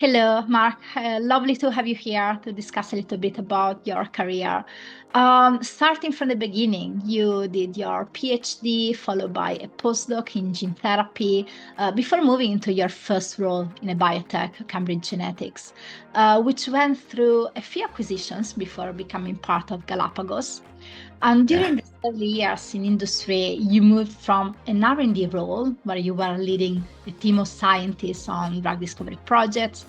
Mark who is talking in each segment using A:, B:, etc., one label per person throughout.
A: Hello, Mark. Lovely to have you here to discuss a little bit about your career. Starting from the beginning, you did your PhD, followed by a postdoc in gene therapy, before moving into your first role in a biotech, Cambridge Genetics, which went through a few acquisitions before becoming part of Galapagos. And
B: Yeah.
A: during the early years in industry, you moved from an R&D role where you were leading a team of scientists on drug discovery projects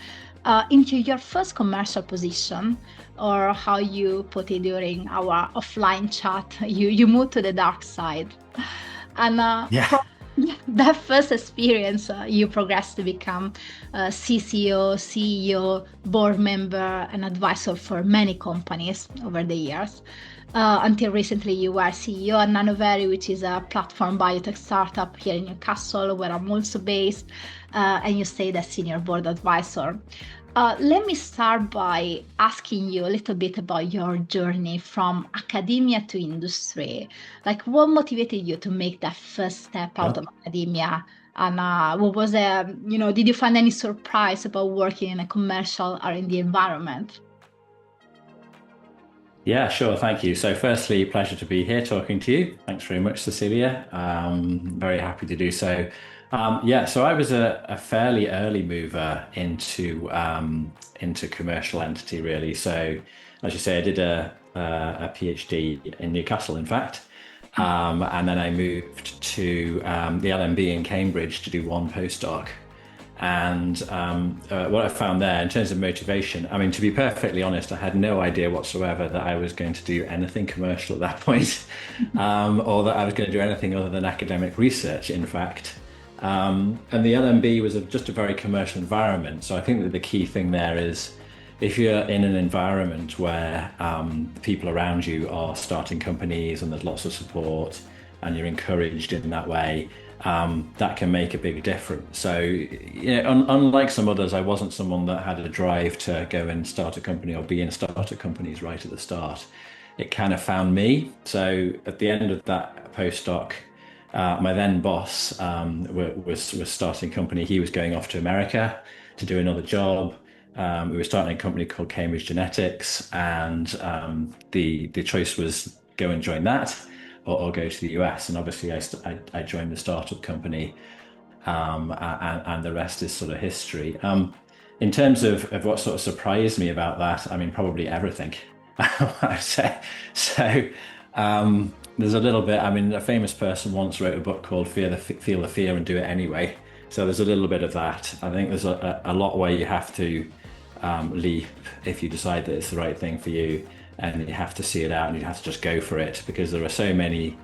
A: into your first commercial position, or how you put it during our offline chat, you moved to the dark side. And
B: Yeah.
A: from that first experience, you progressed to become CCO, CEO, board member, and advisor for many companies over the years. Until recently, you were CEO at Nanovery, which is a platform biotech startup here in Newcastle, where I'm also based, and you stayed as senior board advisor. Let me start by asking you a little bit about your journey from academia to industry. Like, what motivated you to make that first step out
B: Sure.
A: of academia? And what was did you find any surprise about working in a commercial R&D environment?
B: Yeah, sure. Thank you. So, firstly, pleasure to be here talking to you. Thanks very much, Cecilia. Very happy to do so. Yeah, so I was a fairly early mover into commercial entity, really. So, as you say, I did a PhD in Newcastle, in fact, and then I moved to the LMB in Cambridge to do one postdoc. And what I found there in terms of motivation, I mean, to be perfectly honest, I had no idea whatsoever that I was going to do anything commercial at that point, or that I was going to do anything other than academic research, in fact. And the LMB was just a very commercial environment. So I think that the key thing there is if you're in an environment where the people around you are starting companies and there's lots of support and you're encouraged in that way, that can make a big difference. So, unlike some others, I wasn't someone that had a drive to go and start a company or be in startup companies right at the start. It kind of found me. So at the end of that postdoc, my then boss was starting a company. He was going off to America to do another job. We were starting a company called Cambridge Genetics, and the choice was go and join that, or go to the US. And obviously, I joined the startup company, and the rest is sort of history. In terms of what sort of surprised me about that, I mean, probably everything. I say so. There's a little bit. I mean, a famous person once wrote a book called Feel the Fear and Do It Anyway." So there's a little bit of that. I think there's a lot where you have to leap if you decide that it's the right thing for you, and you have to see it out and you have to just go for it, because there are so many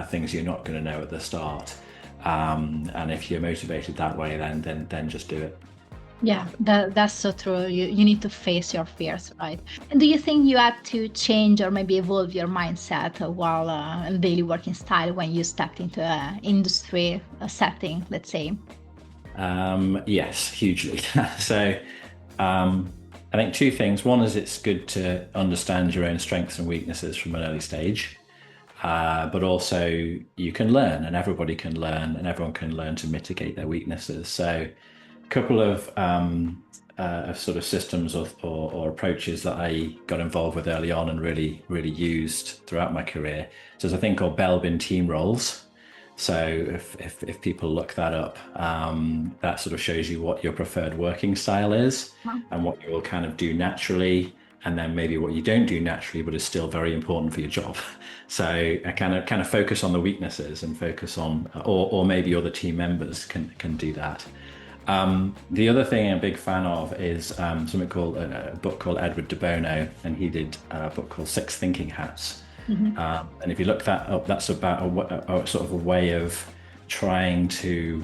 B: things you're not going to know at the start. And if you're motivated that way, then just do it.
A: Yeah, that's so true. You need to face your fears, right? And do you think you had to change or maybe evolve your mindset while and daily working style when you stepped into an industry setting, let's say?
B: Yes, hugely. So I think two things. One is it's good to understand your own strengths and weaknesses from an early stage. But also you can learn, and everybody can learn, and everyone can learn to mitigate their weaknesses. So a couple of sort of systems or approaches that I got involved with early on and really used throughout my career. So there's a thing called Belbin team roles. So if people look that up, that sort of shows you what your preferred working style is and what you will kind of do naturally, and then maybe what you don't do naturally, but is still very important for your job. So I kind of focus on the weaknesses and focus on, or maybe other team members can do that. The other thing I'm a big fan of is something called a book called Edward de Bono, and he did a book called Six Thinking Hats.
A: Mhm.
B: And if you look that up, that's about a sort of a way of trying to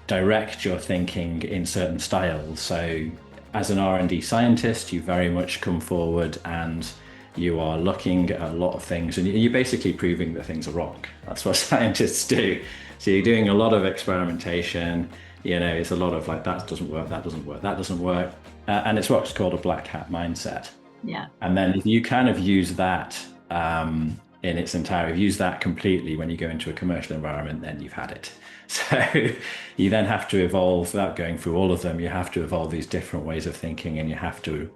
B: direct your thinking in certain styles. So as an R&D scientist, you very much come forward and you are looking at a lot of things, and you're basically proving that things are wrong. That's what scientists do. So you're doing a lot of experimentation. It's a lot of like, that doesn't work, that doesn't work, that doesn't work. And it's what's called a black hat mindset.
A: Yeah.
B: And then if you kind of use that in its entirety. Use that completely when you go into a commercial environment, then you've had it. So you then have to evolve, without going through all of them, you have to evolve these different ways of thinking, and you have to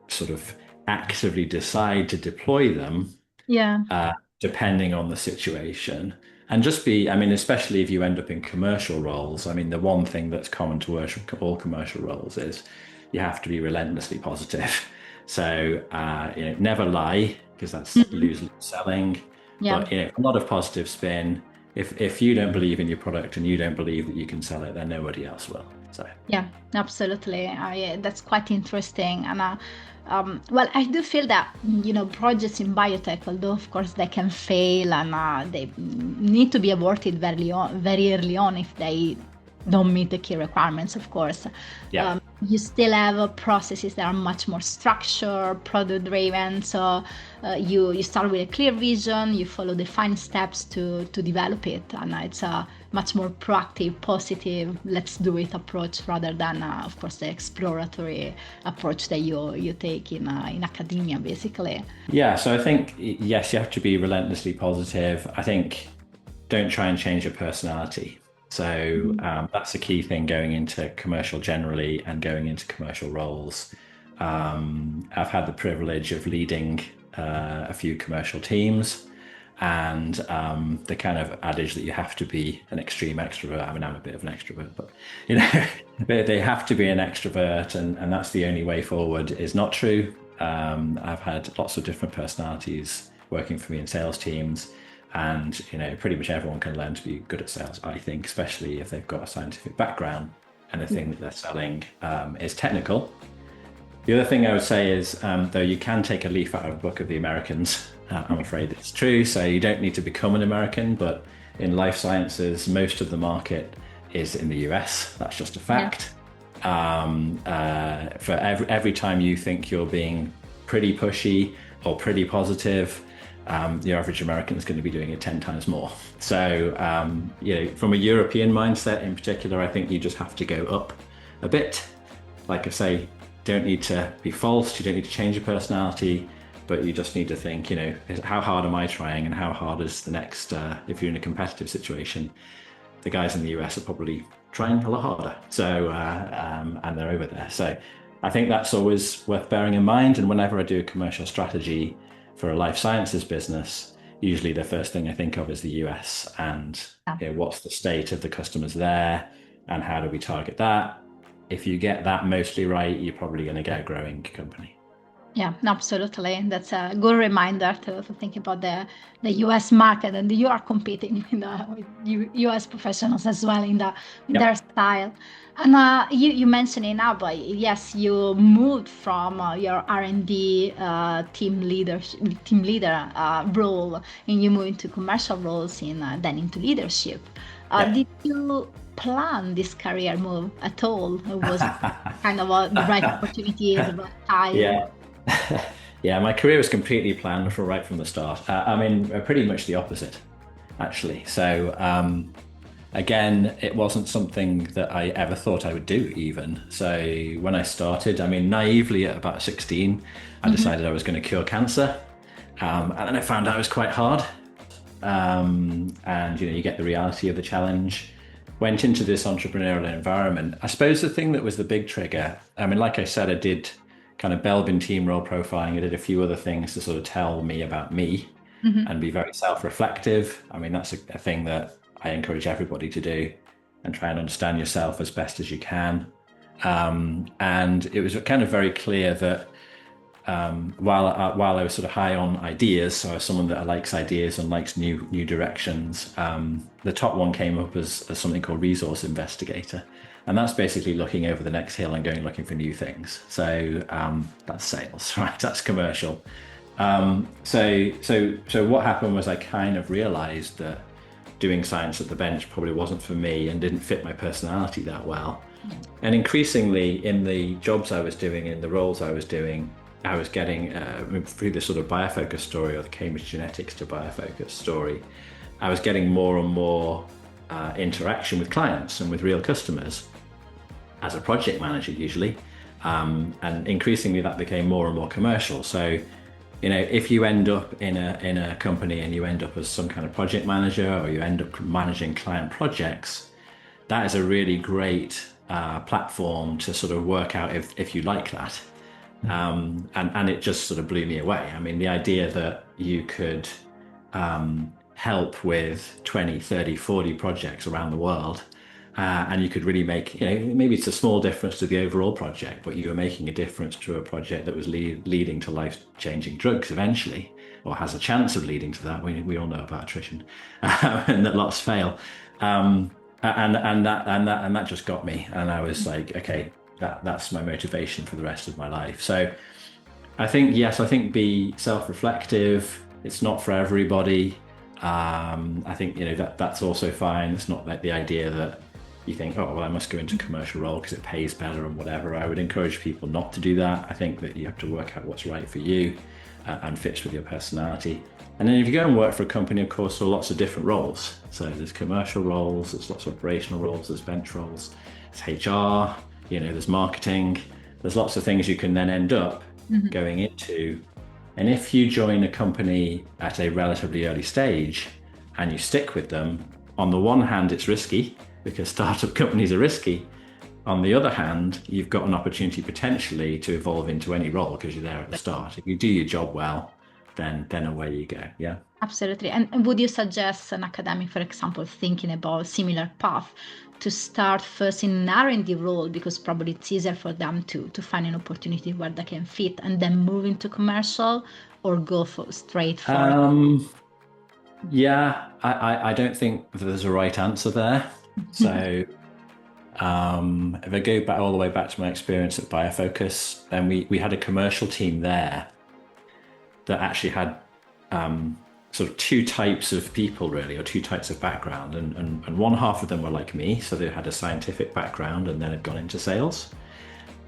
B: sort of actively decide to deploy them
A: Yeah.
B: depending on the situation. And just be, I mean, especially if you end up in commercial roles, I mean, the one thing that's common to all commercial roles is you have to be relentlessly positive. So, never lie, because that's lose selling.
A: Yeah.
B: But, a lot of positive spin. If you don't believe in your product and you don't believe that you can sell it, then nobody else will. So
A: Yeah, absolutely. That's quite interesting. And well, I do feel that, projects in biotech, although of course they can fail and they need to be aborted very early on if they don't meet the key requirements, of course.
B: yeah.
A: You still have processes that are much more structured, product driven. So you start with a clear vision, you follow defined steps to develop it, and it's a much more proactive, positive, let's do it approach rather than, of course, the exploratory approach that you take in academia, basically.
B: Yeah, so I think, yes, you have to be relentlessly positive. I think don't try and change your personality. So that's a key thing going into commercial generally and going into commercial roles. I've had the privilege of leading a few commercial teams, and the kind of adage that you have to be an extreme extrovert. I mean, I'm a bit of an extrovert, but they have to be an extrovert, and that's the only way forward is not true. I've had lots of different personalities working for me in sales teams. And, pretty much everyone can learn to be good at sales, I think, especially if they've got a scientific background and the thing that they're selling is technical. The other thing I would say is, though you can take a leaf out of a book of the Americans, I'm afraid it's true. So you don't need to become an American, but in life sciences, most of the market is in the US. That's just a fact. For every time you think you're being pretty pushy or pretty positive, the average American is going to be doing it 10 times more. So, from a European mindset in particular, I think you just have to go up a bit. Like I say, don't need to be false. You don't need to change your personality, but you just need to think, how hard am I trying and how hard is the next, if you're in a competitive situation, the guys in the US are probably trying a lot harder. So, and they're over there. So I think that's always worth bearing in mind. And whenever I do a commercial strategy for a life sciences business, usually the first thing I think of is the US and what's the state of the customers there and how do we target that? If you get that mostly right, you're probably going to get a growing company.
A: Yeah, absolutely. That's a good reminder to think about the US market, and you are competing with US professionals as well in their style. And you mentioned it now, but yes, you moved from your R&D team leader role, and you moved into commercial roles, then into leadership. Did you plan this career move at all? It was kind of the right opportunity, the right time.
B: Yeah. Yeah, my career was completely planned right from the start. Pretty much the opposite, actually. So again, it wasn't something that I ever thought I would do even. So when I started, naively at about 16, I decided I was going to cure cancer. And then I found out it was quite hard. And you get the reality of the challenge. Went into this entrepreneurial environment. I suppose the thing that was the big trigger, like I said, I did kind of Belbin team role profiling. I did a few other things to sort of tell me about me and be very self-reflective. That's a thing that I encourage everybody to do, and try and understand yourself as best as you can. And it was kind of very clear that while I was sort of high on ideas, so I was someone that likes ideas and likes new directions, the top one came up as something called resource investigator. And that's basically looking over the next hill and going looking for new things. So that's sales, right? That's commercial. So what happened was I kind of realized that doing science at the bench probably wasn't for me and didn't fit my personality that well. And increasingly in the jobs I was doing, in the roles I was doing, I was getting through the sort of biofocus story, or the Cambridge genetics to biofocus story, I was getting more and more interaction with clients and with real customers as a project manager usually, and increasingly that became more and more commercial. So if you end up in a company and you end up as some kind of project manager, or you end up managing client projects, that is a really great platform to sort of work out if you like that. And it just sort of blew me away. I mean, the idea that you could help with 20, 30, 40 projects around the world, and you could really make, maybe it's a small difference to the overall project, but you were making a difference to a project that was leading to life-changing drugs eventually, or has a chance of leading to that. We all know about attrition, and that lots fail. And that just got me, and I was like, okay, that's my motivation for the rest of my life. So I think, yes, be self-reflective. It's not for everybody. I think that's also fine. It's not like the idea that you think, oh well, I must go into a commercial role because it pays better and whatever. I would encourage people not to do that. I think that you have to work out what's right for you and fits with your personality. And then if you go and work for a company, of course, there are lots of different roles. So there's commercial roles, there's lots of operational roles, there's bench roles, there's HR, there's marketing. There's lots of things you can then end up going into. And if you join a company at a relatively early stage and you stick with them, on the one hand, it's risky because startup companies are risky. On the other hand, you've got an opportunity potentially to evolve into any role because you're there at the start. If you do your job well, then away you go. Yeah.
A: Absolutely. And would you suggest an academic, for example, thinking about a similar path, to start first in an R&D role because probably it's easier for them to find an opportunity where they can fit, and then move into commercial, or go straight for
B: Yeah, I don't think there's a right answer there. So if I go back all the way back to my experience at Biofocus, then we had a commercial team there that actually had sort of two types of people really, or two types of background, and one half of them were like me, so they had a scientific background and then had gone into sales,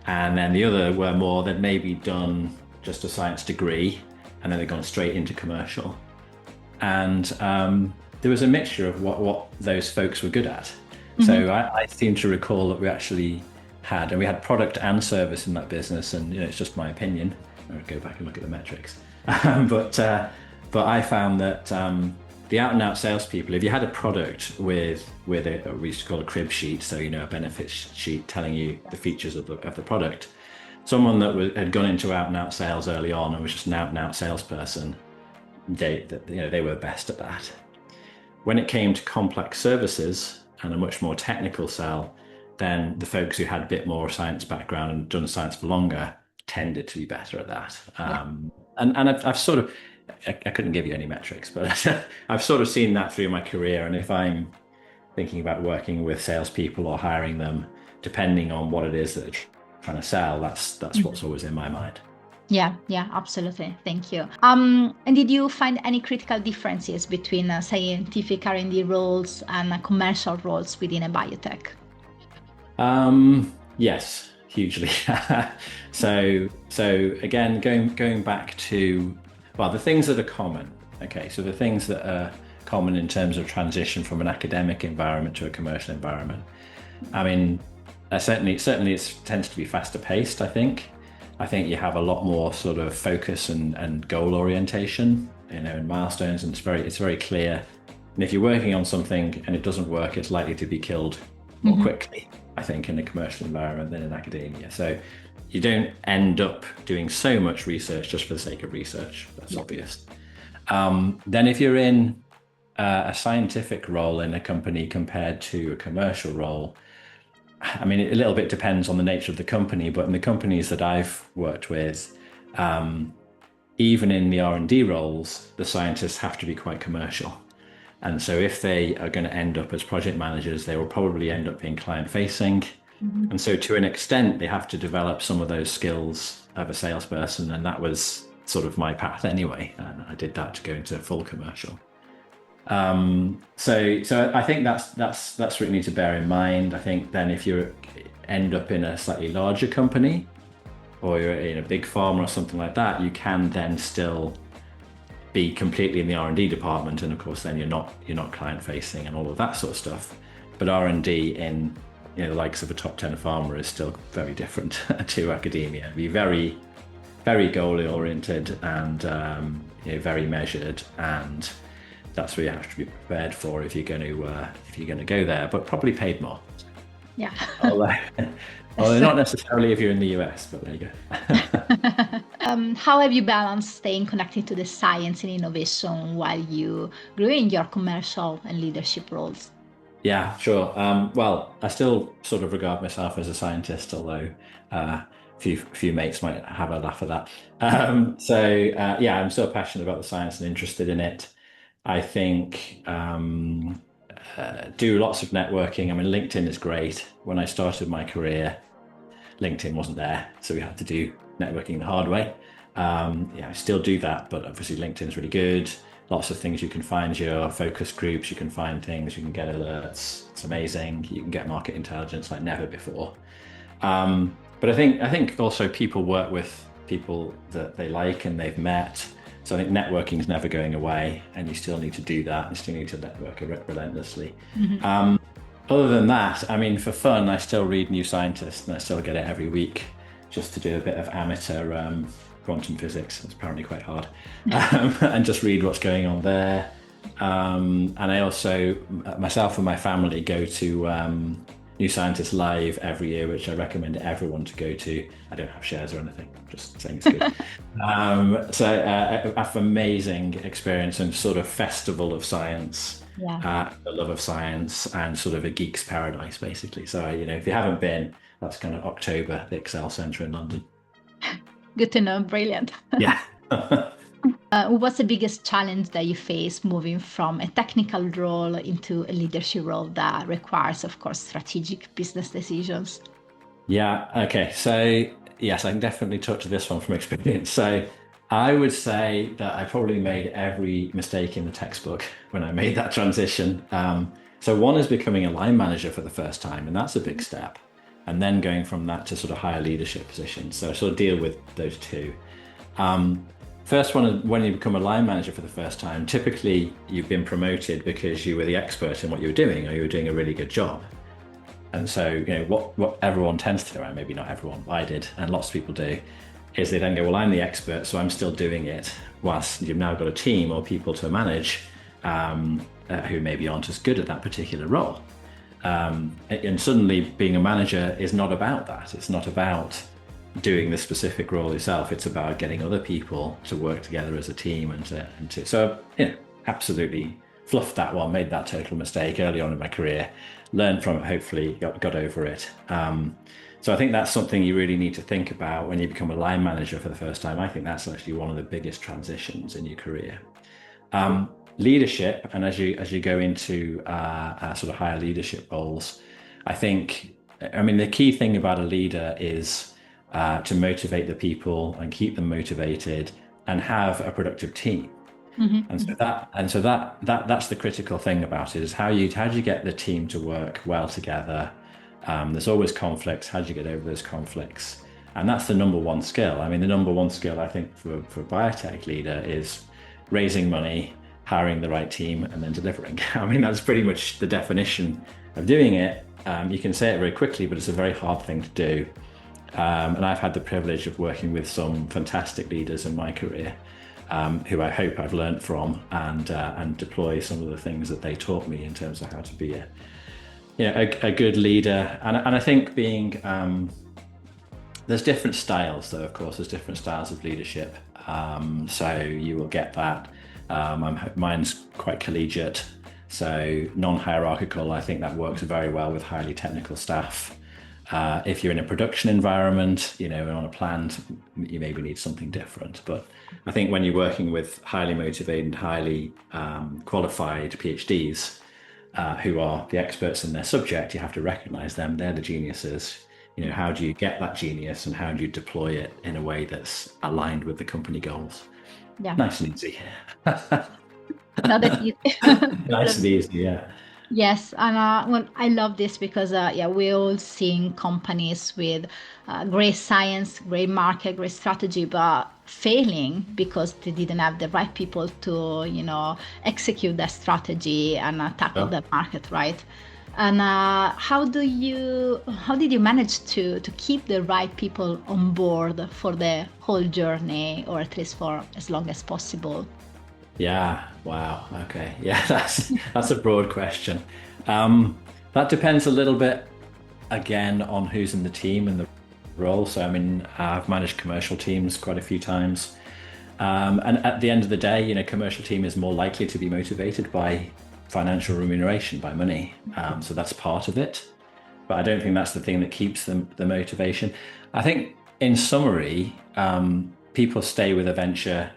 B: and then the other were more, they'd maybe done just a science degree and then they'd gone straight into commercial. And there was a mixture of what those folks were good at. So I seem to recall that we actually had, and we had product and service in that business, and it's just my opinion. I would go back and look at the metrics. But I found that the out-and-out salespeople, if you had a product with a, we used to call a crib sheet, so a benefits sheet telling you the features of the product, someone that had gone into out-and-out sales early on and was just an out-and-out salesperson, they were best at that. When it came to complex services and a much more technical sell, then the folks who had a bit more science background and done science for longer tended to be better at that. And I've sort of, I couldn't give you any metrics, but I've sort of seen that through my career. And if I'm thinking about working with salespeople or hiring them, depending on what it is that they're trying to sell, that's what's always in my mind.
A: Yeah, absolutely. Thank you. And did you find any critical differences between scientific R&D roles and commercial roles within a biotech?
B: Yes, hugely. So again, going back to, well, the things that are common. Okay, so the things that are common in terms of transition from an academic environment to a commercial environment. I mean, certainly it tends to be faster paced, I think. I think you have a lot more sort of focus and goal orientation, and milestones, and it's very clear. And if you're working on something and it doesn't work, it's likely to be killed more quickly, I think, in a commercial environment than in academia. So you don't end up doing so much research just for the sake of research. That's obvious. Then if you're in a scientific role in a company compared to a commercial role, I mean, a little bit depends on the nature of the company, but in the companies that I've worked with, even in the R&D roles, the scientists have to be quite commercial. And so if they are going to end up as project managers, they will probably end up being client-facing. And so to an extent, they have to develop some of those skills of a salesperson. And that was sort of my path anyway. And I did that to go into full commercial. So I think that's what you need to bear in mind. I think then if you end up in a slightly larger company, or you're in a big pharma or something like that, you can then still be completely in the R&D department, and of course then you're not client facing and all of that sort of stuff. But R&D in the likes of a top 10 pharma is still very different to academia. It'd be very very goal oriented and very measured, and that's what you have to be prepared for if you're going to go there, but probably paid more.
A: Yeah.
B: Although, although not necessarily if you're in the US, but there you go.
A: How have you balanced staying connected to the science and innovation while you grew in your commercial and leadership roles?
B: Yeah, sure. Well, I still sort of regard myself as a scientist, although few mates might have a laugh at that. Yeah, I'm still passionate about the science and interested in it. I think do lots of networking. I mean, LinkedIn is great. When I started my career, LinkedIn wasn't there, so we had to do networking the hard way. Yeah, I still do that, but obviously LinkedIn's really good. Lots of things you can find your focus groups, you can find things, you can get alerts. It's amazing. You can get market intelligence like never before. But I think also people work with people that they like and they've met. So I think networking is never going away, and you still need to do that. You still need to network relentlessly. Other than that, I mean, for fun, I still read New Scientist, and I still get it every week just to do a bit of amateur quantum physics. It's apparently quite hard, and just read what's going on there. And I also, myself and my family, go to New Scientist Live every year, which I recommend everyone to go to. I don't have shares or anything, just saying it's good. So amazing experience and sort of festival of science.
A: Yeah.
B: The love of science and sort of a geek's paradise, basically. So, if you haven't been, that's kind of October, the Excel Centre in London.
A: Good to know. Brilliant.
B: Yeah.
A: What's the biggest challenge that you face moving from a technical role into a leadership role that requires, of course, strategic business decisions?
B: Yeah. Okay. So, yes, I can definitely talk to this one from experience. So, I would say that I probably made every mistake in the textbook when I made that transition. So one is becoming a line manager for the first time, and that's a big step. And then going from that to sort of higher leadership positions. So I sort of deal with those two. First one is when you become a line manager for the first time, typically you've been promoted because you were the expert in what you were doing, or you were doing a really good job. And so, what everyone tends to do, and maybe not everyone, but I did, and lots of people do, is they then go, well, I'm the expert, so I'm still doing it, whilst you've now got a team or people to manage who maybe aren't as good at that particular role. And suddenly being a manager is not about that. It's not about doing the specific role yourself. It's about getting other people to work together as a team so absolutely fluffed that one, made that total mistake early on in my career, learned from it, hopefully got over it. So I think that's something you really need to think about when you become a line manager for the first time. I think that's actually one of the biggest transitions in your career. Leadership, and as you go into sort of higher leadership roles, the key thing about a leader is to motivate the people and keep them motivated and have a productive team. And so that's the critical thing about it, is how do you get the team to work well together. There's always conflicts. How do you get over those conflicts? And that's the number one skill. I mean, the number one skill, I think, for a biotech leader is raising money, hiring the right team, and then delivering. I mean, that's pretty much the definition of doing it. You can say it very quickly, but it's a very hard thing to do. And I've had the privilege of working with some fantastic leaders in my career, who I hope I've learned from and deploy some of the things that they taught me in terms of how to be a good leader. And I think there's different styles, though, of course. There's different styles of leadership. So you will get that. Mine's quite collegiate, so non-hierarchical. I think that works very well with highly technical staff. If you're in a production environment, on a plant, you maybe need something different. But I think when you're working with highly motivated, highly qualified PhDs, who are the experts in their subject, you have to recognize them. They're the geniuses. How do you get that genius, and how do you deploy it in a way that's aligned with the company goals?
A: Yeah.
B: Nice and easy.
A: Not that easy.
B: Nice and easy, yeah.
A: Yes, and well, I love this because we're all seeing companies with great science, great market, great strategy, but failing because they didn't have the right people to, execute that strategy and tackle
B: Yeah.
A: the market, right? And how did you manage to keep the right people on board for the whole journey, or at least for as long as possible?
B: Yeah. Wow. Okay. Yeah, that's a broad question. That depends a little bit again on who's in the team and the role. So, I mean, I've managed commercial teams quite a few times. And at the end of the day, commercial team is more likely to be motivated by financial remuneration, by money. So that's part of it. But I don't think that's the thing that keeps them the motivation. I think, in summary, people stay with a venture,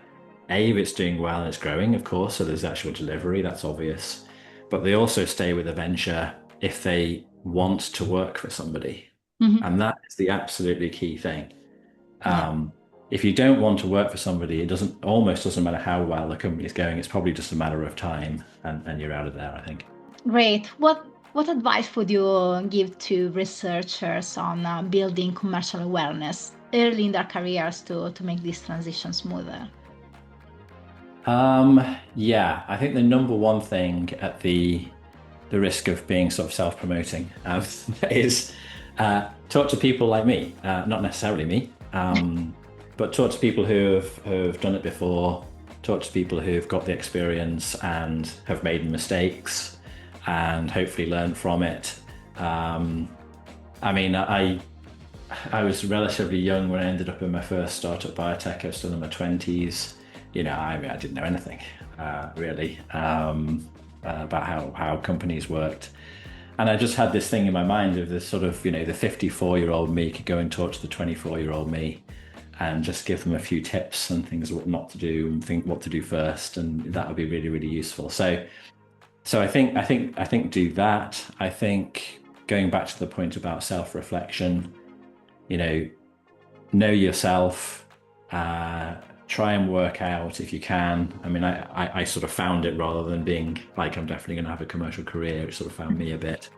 B: A, if it's doing well and it's growing, of course, so there's actual delivery, that's obvious. But they also stay with a venture if they want to work for somebody.
A: Mhm.
B: And that is the absolutely key thing.
A: Yeah.
B: If you don't want to work for somebody, it almost doesn't matter how well the company is going. It's probably just a matter of time, and you're out of there, I think.
A: Great. What advice would you give to researchers on building commercial awareness early in their careers to make this transition smoother?
B: Yeah, I think the number one thing, at the risk of being sort of self-promoting, is talk to people like me, not necessarily me, but talk to people who have done it before, talk to people who've got the experience and have made mistakes and hopefully learned from it. I mean, I was relatively young when I ended up in my first startup biotech. I was still in my 20s. I mean, I didn't know anything really about how companies worked. And I just had this thing in my mind of this sort of, the 54-year-old me could go and talk to the 24-year-old me and just give them a few tips and things what not to do and think what to do first, and that would be really, really useful. So I think do that. I think, going back to the point about self-reflection, know yourself, try and work out if you can. I mean, I sort of found it rather than being like, I'm definitely going to have a commercial career. It sort of found me a bit.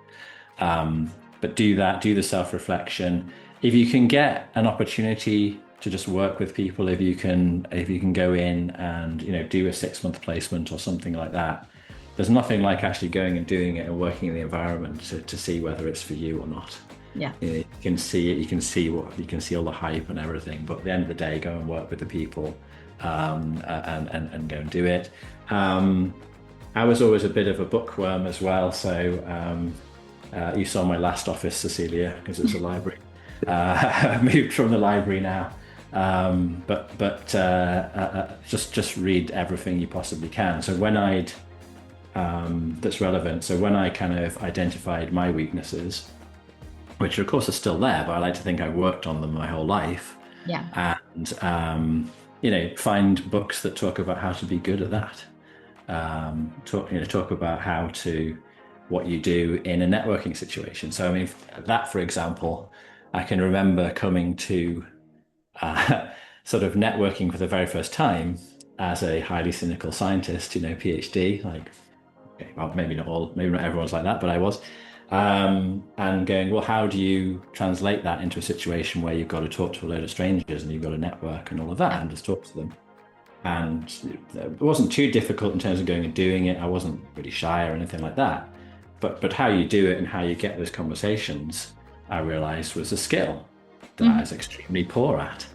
B: But do that, do the self-reflection. If you can get an opportunity to just work with people, if you can go in and, do a 6-month placement or something like that, there's nothing like actually going and doing it and working in the environment to see whether it's for you or not.
A: Yeah.
B: You can see it, you can see all the hype and everything, but at the end of the day, go and work with the people, and go and do it. I was always a bit of a bookworm as well, so you saw my last office, Cecilia, because it's a library. I moved from the library now, but just read everything you possibly can. So when that's relevant. So when I kind of identified my weaknesses, which of course are still there, but I like to think I worked on them my whole life.
A: Yeah.
B: And find books that talk about how to be good at that. Talk about what you do in a networking situation. So I mean, that, for example, I can remember coming to sort of networking for the very first time as a highly cynical scientist, PhD, like, okay, well, maybe not everyone's like that, but I was. And going, well, how do you translate that into a situation where you've got to talk to a load of strangers and you've got a network and all of that, and just talk to them? And it wasn't too difficult in terms of going and doing it. I wasn't really shy or anything like that. But how you do it and how you get those conversations, I realized, was a skill that I was extremely poor at.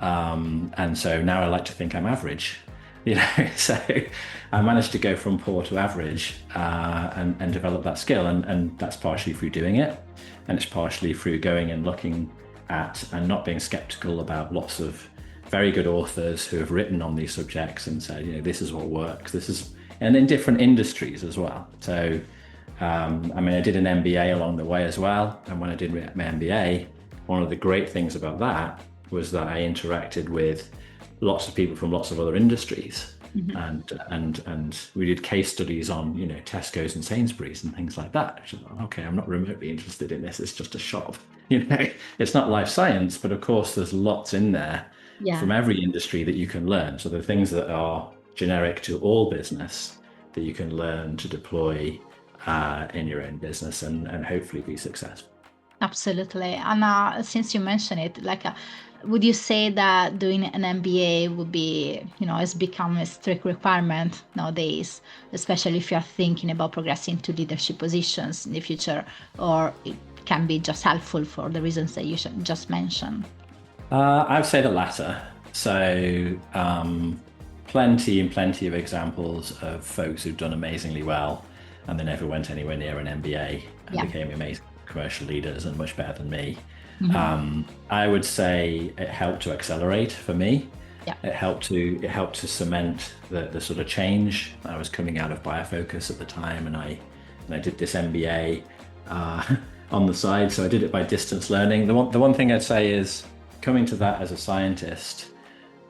B: And so now I like to think I'm average. So I managed to go from poor to average, and develop that skill, and that's partially through doing it, and it's partially through going and looking at and not being skeptical about lots of very good authors who have written on these subjects and said, this is what works. And in different industries as well. So I mean, I did an MBA along the way as well, and when I did my MBA, one of the great things about that was that I interacted with lots of people from lots of other industries, and we did case studies on Tesco's and Sainsbury's and things like that. Okay, I'm not remotely interested in this. It's just a shop. It's not life science, but of course there's lots in there from every industry that you can learn. So the things that are generic to all business that you can learn to deploy in your own business and hopefully be successful.
A: Absolutely. And since you mentioned it, would you say that doing an MBA would be, has become a strict requirement nowadays, especially if you're thinking about progressing to leadership positions in the future, or it can be just helpful for the reasons that you just mentioned?
B: I would say the latter. So, plenty of examples of folks who've done amazingly well and they never went anywhere near an MBA and
A: Yeah.
B: became amazing commercial leaders and much better than me.
A: Mhm.
B: I would say it helped to accelerate for me.
A: Yeah.
B: It helped to cement the sort of change. I was coming out of Biofocus at the time, and I did this MBA on the side. So I did it by distance learning. The one thing I'd say is coming to that as a scientist.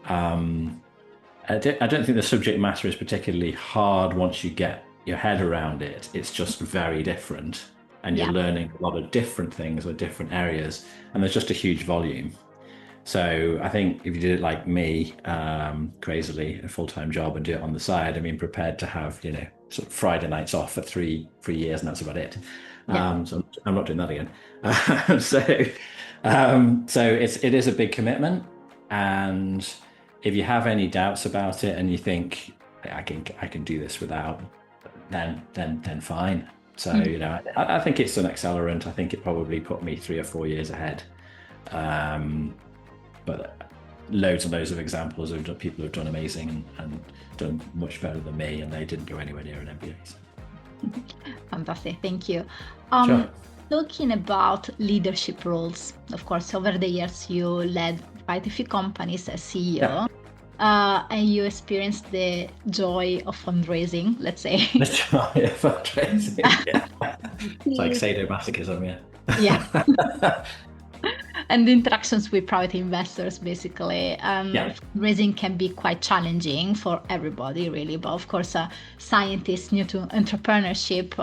B: I don't think the subject matter is particularly hard once you get your head around it. It's just very different, and you're
A: Yeah.
B: learning a lot of different things or different areas, and there's just a huge volume. So I think if you did it like me, crazily, a full-time job and do it on the side, I mean, prepared to have, sort of Friday nights off for three years, and that's about it.
A: Yeah.
B: So I'm not doing that again. So it is a big commitment, and if you have any doubts about it and you think I can do this without, then fine. So I think it's an accelerant. I think it probably put me 3 or 4 years ahead. But loads and loads of examples of people who've done amazing and done much better than me, and they didn't go anywhere near an MBA. So.
A: Fantastic. Thank you.
B: Sure.
A: Talking about leadership roles, of course, over the years, you led quite a few companies as CEO.
B: Yeah.
A: And you experienced the joy of fundraising, let's say.
B: The joy of fundraising. Yeah. It's like sadomasochism, yeah.
A: Yeah. And the interactions with private investors, basically.
B: Yeah.
A: Fundraising can be quite challenging for everybody, really. But of course, scientists new to entrepreneurship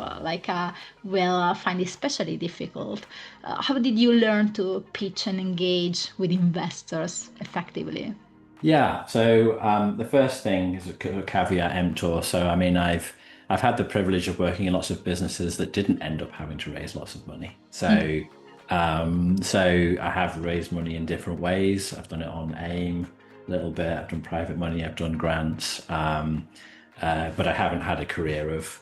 A: will find it especially difficult. How did you learn to pitch and engage with investors effectively?
B: Yeah. So the first thing is a caveat emptor. So I mean, I've had the privilege of working in lots of businesses that didn't end up having to raise lots of money. So I have raised money in different ways. I've done it on AIM a little bit. I've done private money. I've done grants, but I haven't had a career of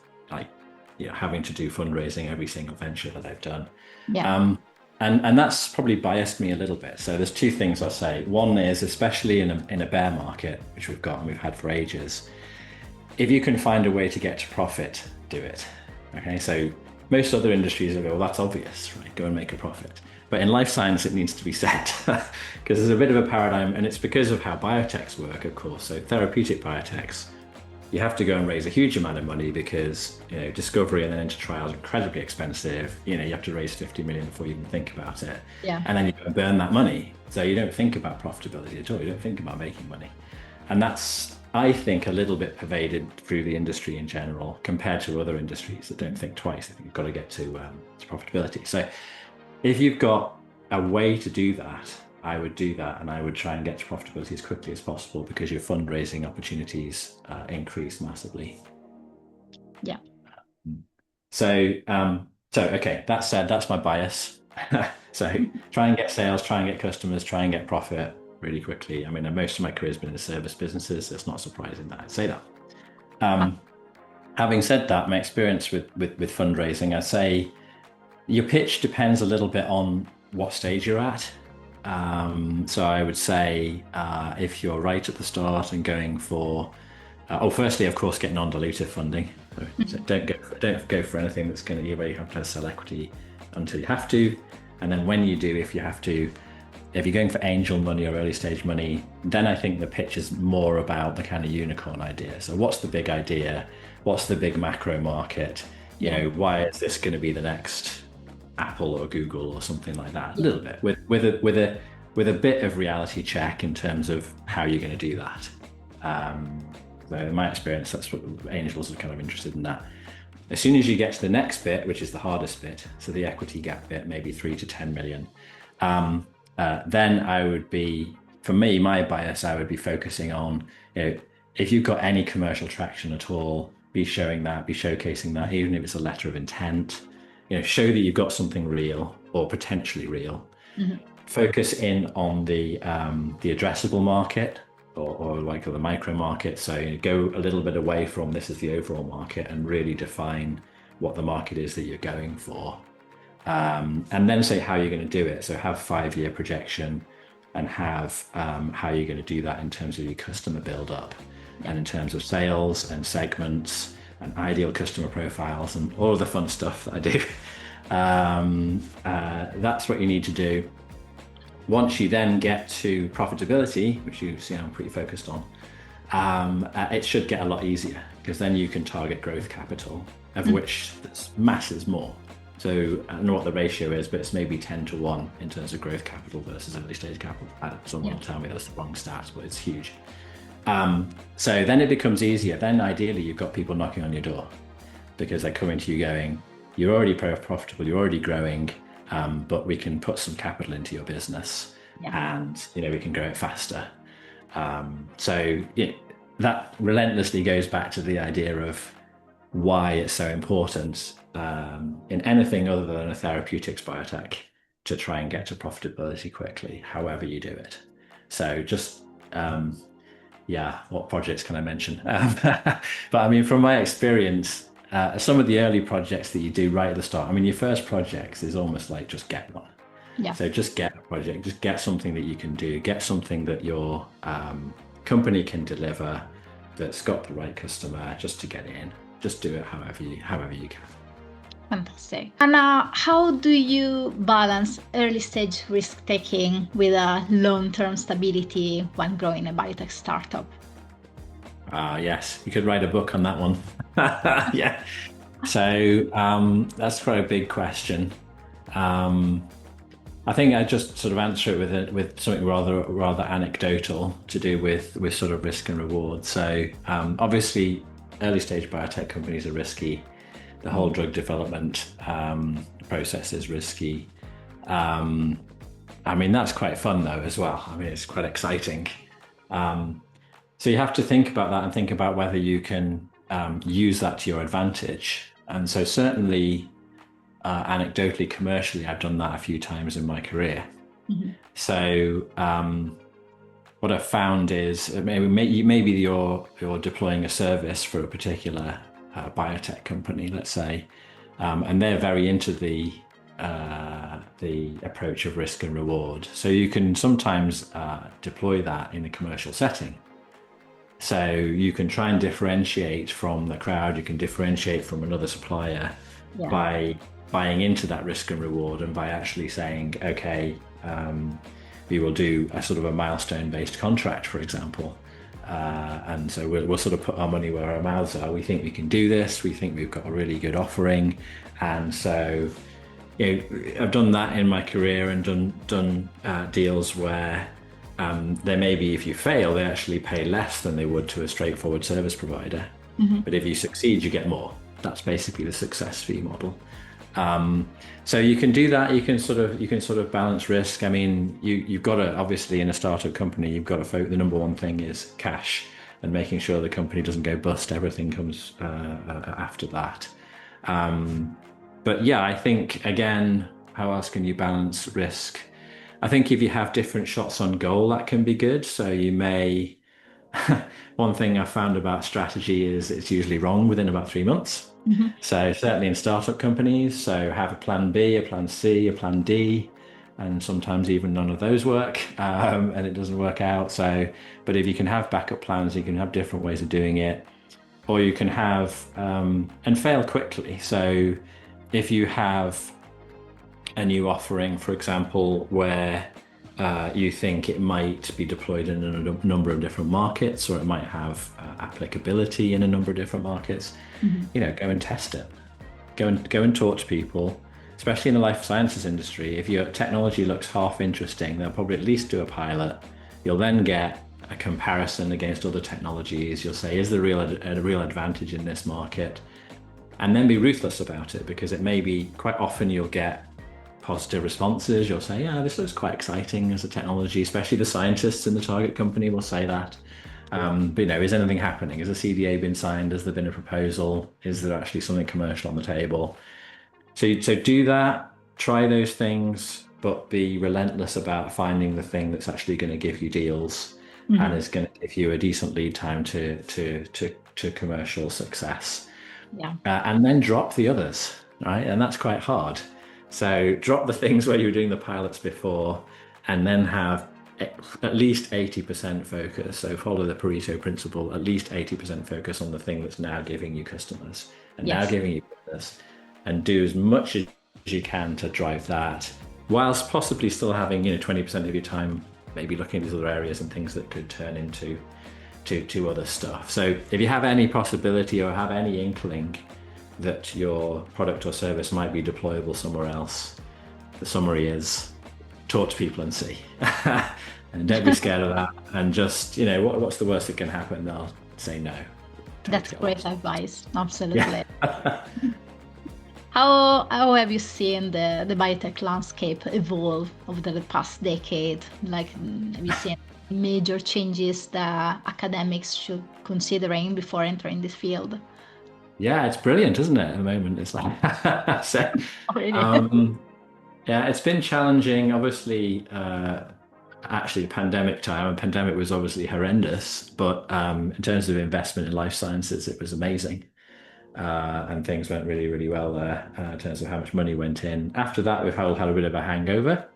B: having to do fundraising every single venture that I've done.
A: Yeah.
B: And that's probably biased me a little bit. So there's two things I'll say. One is, especially in a bear market, which we've got and we've had for ages, if you can find a way to get to profit, do it. Okay, so most other industries will go, well, that's obvious, right? Go and make a profit. But in life science, it needs to be said because there's a bit of a paradigm, and it's because of how biotechs work, of course. So therapeutic biotechs, you have to go and raise a huge amount of money because discovery and then into trials are incredibly expensive. You have to raise 50 million before you even think about it.
A: Yeah.
B: And then you go and burn that money. So you don't think about profitability at all. You don't think about making money. And that's, I think, a little bit pervaded through the industry in general compared to other industries that don't think twice. They think you've got to get to profitability. So if you've got a way to do that, I would do that, and I would try and get to profitability as quickly as possible because your fundraising opportunities increase massively.
A: Yeah.
B: So okay, that said, that's my bias. So try and get sales, try and get customers, try and get profit really quickly. I mean, most of my career has been in the service businesses. So it's not surprising that I'd say that. Having said that, my experience with fundraising, I'd say your pitch depends a little bit on what stage you're at. So I would say if you're right at the start and going for, firstly, of course, get non-dilutive funding. So don't go for anything that's going to, where you have to sell equity until you have to. And then when you do, if you're going for angel money or early stage money, then I think the pitch is more about the kind of unicorn idea. So what's the big idea? What's the big macro market? Why is this going to be the next Apple or Google or something like that? A little bit with a bit of reality check in terms of how you're going to do that. So in my experience, that's what angels are kind of interested in that. As soon as you get to the next bit, which is the hardest bit, so the equity gap bit, maybe 3 to 10 million, then I would be, for me, my bias, I would be focusing on, if you've got any commercial traction at all, be showing that, be showcasing that, even if it's a letter of intent. show that you've got something real or potentially real.
A: Mhm.
B: Focus in on the addressable market or like the micro market. So go a little bit away from this is the overall market and really define what the market is that you're going for. And then say how you're going to do it. So have 5-year projection and have how you're going to do that in terms of your customer build up and in terms of sales and segments and ideal customer profiles and all of the fun stuff that I do. That's what you need to do. Once you then get to profitability, which you see I'm pretty focused on, it should get a lot easier because then you can target growth capital, of which matters more. So I don't know what the ratio is, but it's maybe 10-1 in terms of growth capital versus early stage capital. Someone will tell me that's the wrong stat, but it's huge. So then it becomes easier. Then ideally you've got people knocking on your door because they're coming to you going, you're already profitable, you're already growing, but we can put some capital into your business and we can grow it faster. So that relentlessly goes back to the idea of why it's so important in anything other than a therapeutics biotech to try and get to profitability quickly, however you do it. So just, what projects can I mention? But I mean, from my experience, some of the early projects that you do right at the start, I mean, your first projects is almost like just get one.
A: Yeah.
B: So just get a project, just get something that you can do, get something that your company can deliver that's got the right customer just to get in. Just do it however you can.
A: Fantastic. And how do you balance early stage risk taking with a long-term stability when growing a biotech startup?
B: Yes, you could write a book on that one. Yeah. So that's quite a big question. I think I just sort of answer it with something rather anecdotal to do with sort of risk and reward. So obviously, early stage biotech companies are risky. The whole drug development process is risky. I mean, that's quite fun though as well. I mean, it's quite exciting. So you have to think about that and think about whether you can use that to your advantage. And so certainly, anecdotally, commercially, I've done that a few times in my career. Mm-hmm. So what I've found is maybe you're deploying a service for a particular biotech company, let's say, and they're very into the approach of risk and reward. So you can sometimes deploy that in a commercial setting. So you can try and differentiate from the crowd, you can differentiate from another supplier by buying into that risk and reward and by actually saying, okay, we will do a sort of a milestone-based contract, for example. And so we'll sort of put our money where our mouths are. We think we can do this. We think we've got a really good offering. And so, I've done that in my career and done deals where there may be, if you fail, they actually pay less than they would to a straightforward service provider. Mm-hmm. But if you succeed, you get more. That's basically the success fee model. So you can do that. You can sort of balance risk. I mean, you've got to, obviously in a startup company, you've got to focus. The number one thing is cash and making sure the company doesn't go bust. Everything comes after that. But yeah, I think again, how else can you balance risk? I think if you have different shots on goal, that can be good. So you may, one thing I found about strategy is it's usually wrong within about 3 months. Mm-hmm. So certainly in startup companies, so have a plan B, a plan C, a plan D, and sometimes even none of those work, and it doesn't work out. So, but if you can have backup plans, you can have different ways of doing it, or you can have, and fail quickly. So if you have a new offering, for example, where you think it might be deployed in a number of different markets, or it might have applicability in a number of different markets, mm-hmm. Go and test it. Go and talk to people, especially in the life sciences industry. If your technology looks half interesting, they'll probably at least do a pilot. You'll then get a comparison against other technologies. You'll say, is there a real advantage in this market? And then be ruthless about it, because it may be quite often you'll get positive responses. You'll say, yeah, this looks quite exciting as a technology, especially the scientists in the target company will say that. But is anything happening? Has a CDA been signed? Has there been a proposal? Is there actually something commercial on the table? So do that, try those things, but be relentless about finding the thing that's actually going to give you deals and
A: Mhm.
B: is going to give you a decent lead time to commercial success.
A: Yeah.
B: And then drop the others, right? And that's quite hard. So drop the things where you were doing the pilots before, and then have at least 80% focus. So follow the Pareto principle, at least 80% focus on the thing that's now giving you customers and now
A: Yes.
B: giving you business, and do as much as you can to drive that, whilst possibly still having 20% of your time maybe looking at these other areas and things that could turn into to other stuff. So if you have any possibility or have any inkling that your product or service might be deployable somewhere else, the summary is talk to people and see. And don't be scared of that. And just, what's the worst that can happen? They'll say no.
A: That's
B: Get
A: great
B: lost.
A: advice.
B: Yeah.
A: Absolutely. How have you seen the biotech landscape evolve over the past decade? Like, have you seen major changes that academics should considering before entering this field?
B: Yeah, it's brilliant, isn't it? At the moment, it's like so.
A: Oh, really?
B: Um, yeah, it's been challenging. Obviously, actually, pandemic time. And pandemic was obviously horrendous, but in terms of investment in life sciences, it was amazing. And things went really, really well there in terms of how much money went in. After that, we've all had a bit of a hangover,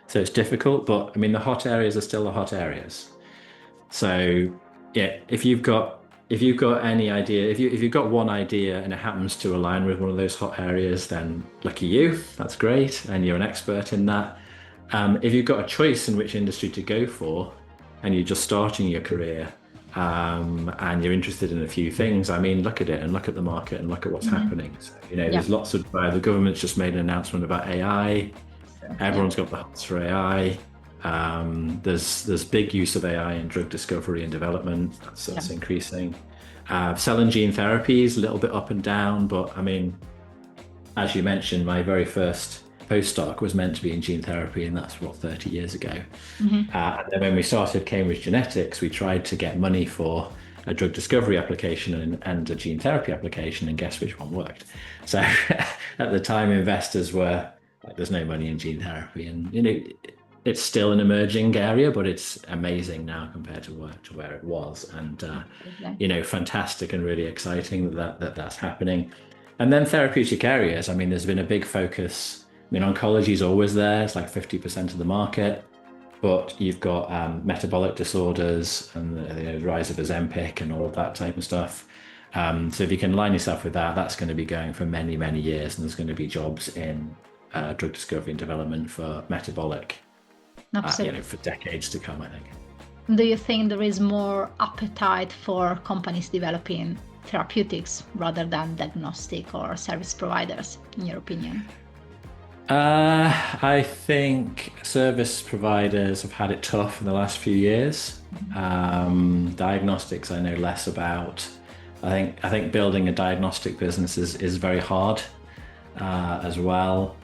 B: so it's difficult. But I mean, the hot areas are still the hot areas. So yeah, if you've got any idea, if you've got one idea and it happens to align with one of those hot areas, then lucky you, that's great, and you're an expert in that. If you've got a choice in which industry to go for, and you're just starting your career, and you're interested in a few things, I mean, look at it and look at the market and look at what's
A: Mhm.
B: happening. So,
A: Yeah.
B: there's lots of the government's just made an announcement about AI.
A: Yeah.
B: Everyone's got the hots for AI. There's big use of AI in drug discovery and development.
A: Yeah.
B: That's increasing. Cell and gene therapies, a little bit up and down, but I mean, as you mentioned, my very first postdoc was meant to be in gene therapy, and that's 30 years ago.
A: Mhm.
B: And then when we started Cambridge Genetics, we tried to get money for a drug discovery application and a gene therapy application, and guess which one worked? So at the time, investors were like, "There's no money in gene therapy," and it's still an emerging area, but it's amazing now compared to where it was, and fantastic and really exciting that's happening. And then therapeutic areas. I mean, there's been a big focus. I mean, oncology is always there. It's like 50% of the market. But you've got metabolic disorders and the rise of Ozempic and all of that type of stuff. So if you can line yourself with that, that's going to be going for many, many years. And there's going to be jobs in drug discovery and development for metabolic,
A: Absolutely.
B: for decades to come, I think.
A: Do you think there is more appetite for companies developing therapeutics rather than diagnostic or service providers, in your opinion?
B: I think service providers have had it tough in the last few years. Diagnostics, I know less about. I think building a diagnostic business is very hard as well.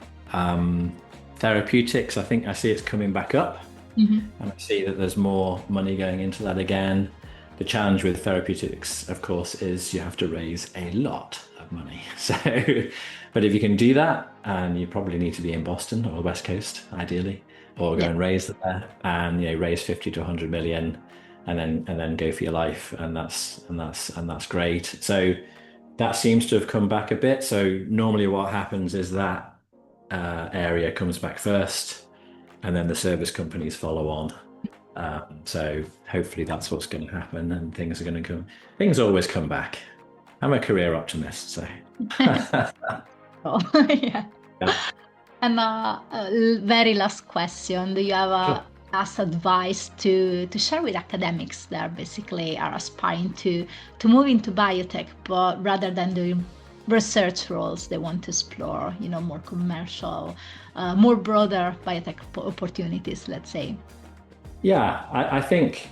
B: Therapeutics, I think I see it's coming back up, and I see that there's more money going into that again. The challenge with therapeutics, of course, is you have to raise a lot of money. So, but if you can do that, and you probably need to be in Boston or the West Coast, ideally, or go
A: Yeah.
B: and raise there, and raise 50 to 100 million, and then go for your life, and that's great. So that seems to have come back a bit. So normally, what happens is that area comes back first, and then the service companies follow on. So hopefully that's what's going to happen, and things are going to come. Things always come back. I'm a career optimist, so
A: Oh, yeah.
B: yeah.
A: And very last question: do you have
B: Sure.
A: a last advice to share with academics that basically are aspiring to move into biotech, but rather than doing research roles, they want to explore, more commercial, more broader biotech opportunities, let's say?
B: Yeah, I think,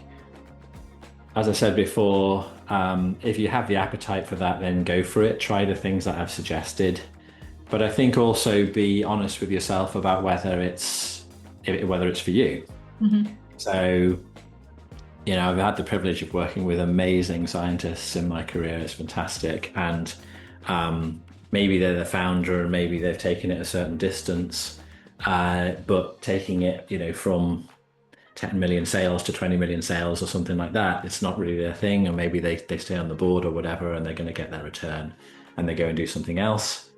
B: as I said before, if you have the appetite for that, then go for it. Try the things that I've suggested. But I think also be honest with yourself about whether it's for you. So, I've had the privilege of working with amazing scientists in my career. It's fantastic. And maybe they're the founder and maybe they've taken it a certain distance, but taking it, from 10 million sales to 20 million sales or something like that, it's not really their thing. And maybe they stay on the board or whatever, and they're going to get their return and they go and do something else.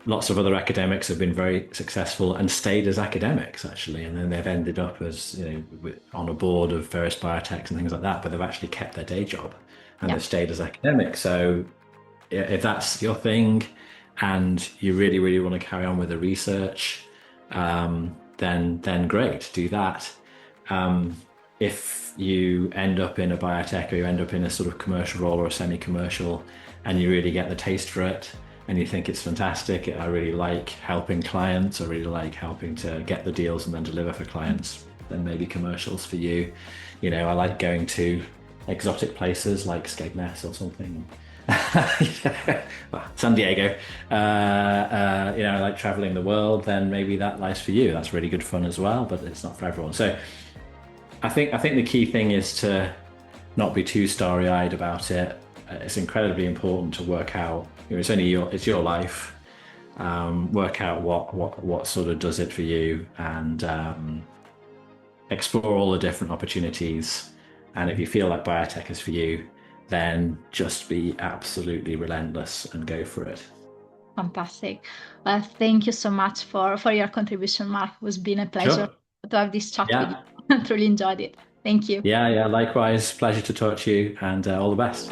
B: Lots of other academics have been very successful and stayed as academics, actually, and then they've ended up as, on a board of various biotechs and things like that, but they've actually kept their day job and
A: Yeah.
B: they've stayed as academics. So if that's your thing and you really, really want to carry on with the research, then great, do that. If you end up in a biotech or you end up in a sort of commercial role or a semi-commercial and you really get the taste for it and you think it's fantastic, I really like helping clients, I really like helping to get the deals and then deliver for clients, then maybe commercials for you. I like going to exotic places like Skegness or something. Well, San Diego. I like traveling the world, then maybe that life's for you. That's really good fun as well, but it's not for everyone. So I think the key thing is to not be too starry-eyed about it. It's incredibly important to work out, it's your life. Work out what sort of does it for you, and explore all the different opportunities. And if you feel like biotech is for you, then just be absolutely relentless and go for it.
A: Fantastic. Thank you so much for your contribution, Mark. It's been a pleasure
B: Sure.
A: to have this chat with
B: Yeah.
A: you. Truly enjoyed it. Thank you.
B: Yeah. Likewise. Pleasure to talk to you, and all the best.